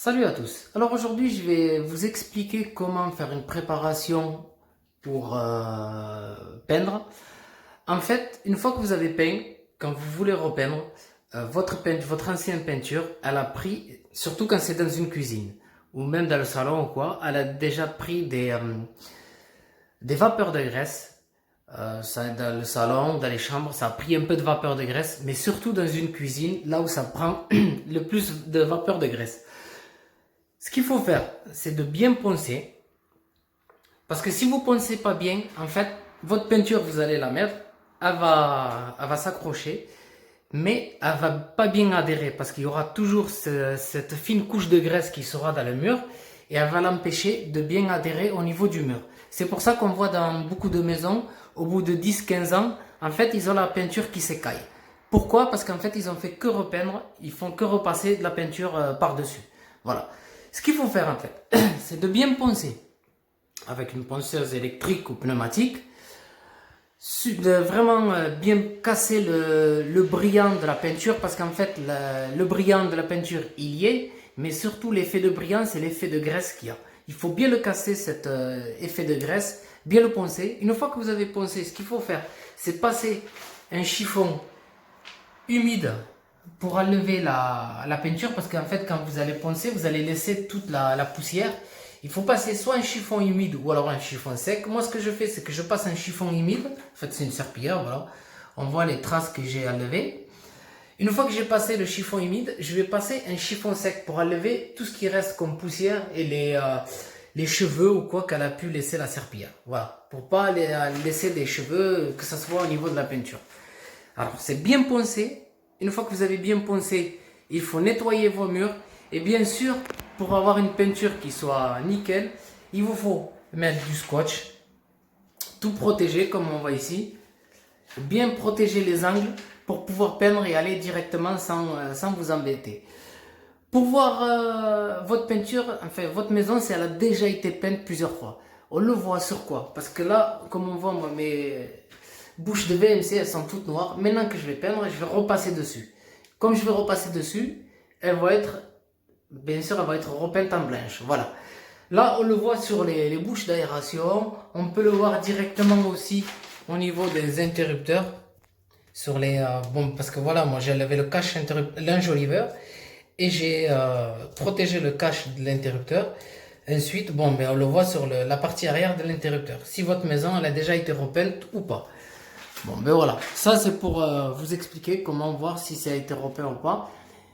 Salut à tous. Alors aujourd'hui, je vais vous expliquer comment faire une préparation pour peindre. En fait, une fois que vous avez peint, quand vous voulez repeindre, votre ancienne peinture, elle a pris, surtout quand c'est dans une cuisine ou même dans le salon ou quoi, elle a déjà pris des vapeurs de graisse. Dans le salon, dans les chambres, ça a pris un peu de vapeur de graisse, mais surtout dans une cuisine, là où ça prend le plus de vapeur de graisse. Ce qu'il faut faire, c'est de bien poncer. Parce que si vous ne poncez pas bien, en fait, votre peinture, vous allez la mettre, elle va s'accrocher, mais elle va pas bien adhérer parce qu'il y aura toujours cette fine couche de graisse qui sera dans le mur et elle va l'empêcher de bien adhérer au niveau du mur. C'est pour ça qu'on voit dans beaucoup de maisons, au bout de 10-15 ans, en fait, ils ont la peinture qui s'écaille. Pourquoi? Parce qu'en fait, ils ont fait que repeindre, ils font que repasser de la peinture par-dessus. Voilà. Ce qu'il faut faire en fait, c'est de bien poncer avec une ponceuse électrique ou pneumatique, de vraiment bien casser le brillant de la peinture parce qu'en fait le brillant de la peinture il y est, mais surtout l'effet de brillant c'est l'effet de graisse qu'il y a. Il faut bien le casser cet effet de graisse, bien le poncer. Une fois que vous avez poncé, ce qu'il faut faire c'est passer un chiffon humide pour enlever la peinture parce qu'en fait quand vous allez poncer vous allez laisser toute la poussière. Il faut passer soit un chiffon humide ou alors un chiffon sec. Moi ce que je fais c'est que je passe un chiffon humide, en fait c'est une serpillière, voilà, on voit les traces que j'ai enlevées. Une fois que j'ai passé le chiffon humide, je vais passer un chiffon sec pour enlever tout ce qui reste comme poussière et les cheveux ou quoi qu'elle a pu laisser la serpillière, voilà, pour pas laisser des cheveux que ce soit au niveau de la peinture. Alors c'est bien poncé. Une fois que vous avez bien poncé, il faut nettoyer vos murs. Et bien sûr, pour avoir une peinture qui soit nickel, il vous faut mettre du scotch, tout protéger comme on voit ici, bien protéger les angles pour pouvoir peindre et aller directement sans vous embêter. Pour voir votre peinture, enfin votre maison, si elle a déjà été peinte plusieurs fois. On le voit sur quoi? Parce que là, comme on voit, moi, mes bouches de VMC, elles sont toutes noires. Maintenant que je vais peindre, je vais repasser dessus. Comme je vais repasser dessus, elle va être, bien sûr, elle va être repeinte en blanche. Voilà. Là, on le voit sur les bouches d'aération. On peut le voir directement aussi au niveau des interrupteurs. Sur les, bon, parce que voilà, moi j'ai enlevé le cache l'enjoliveur et j'ai protégé le cache de l'interrupteur. Ensuite, bon, mais on le voit sur la partie arrière de l'interrupteur. Si votre maison elle a déjà été repeinte ou pas. Bon, ben voilà. Ça, c'est pour vous expliquer comment voir si ça a été repeint ou pas.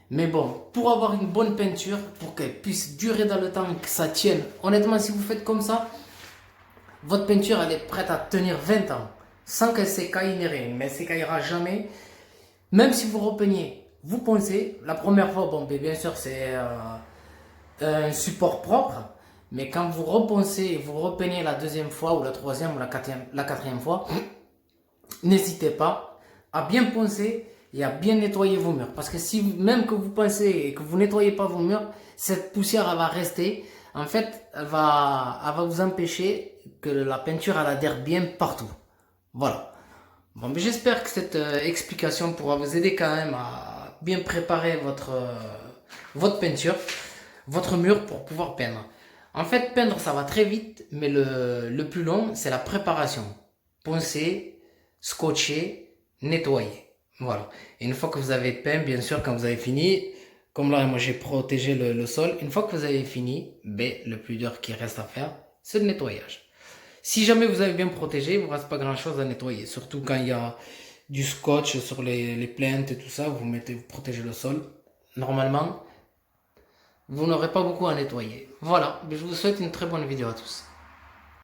Mais bon, pour avoir une bonne peinture, pour qu'elle puisse durer dans le temps, que ça tienne. Honnêtement, si vous faites comme ça, votre peinture, elle est prête à tenir 20 ans. Sans qu'elle s'écaille ni rien. Mais elle s'écaillera jamais. Même si vous repeignez, vous poncez. La première fois, bon, bien sûr, c'est un support propre. Mais quand vous reponcez et vous repeignez la deuxième fois, ou la troisième, ou la quatrième fois, n'hésitez pas à bien poncer et à bien nettoyer vos murs. Parce que si même que vous pincez et que vous nettoyez pas vos murs, cette poussière elle va rester. En fait, elle va vous empêcher que la peinture elle adhère bien partout. Voilà. Bon, mais j'espère que cette explication pourra vous aider quand même à bien préparer votre peinture, votre mur pour pouvoir peindre. En fait, peindre ça va très vite, mais le plus long c'est la préparation. Poncer, scotcher, nettoyer. Voilà. Et une fois que vous avez peint, bien sûr, quand vous avez fini, comme là, moi j'ai protégé le sol, une fois que vous avez fini, ben, le plus dur qui reste à faire, c'est le nettoyage. Si jamais vous avez bien protégé, il ne vous reste pas grand chose à nettoyer. Surtout quand il y a du scotch sur les plaintes et tout ça, vous protégez le sol. Normalement, vous n'aurez pas beaucoup à nettoyer. Voilà, je vous souhaite une très bonne vidéo à tous.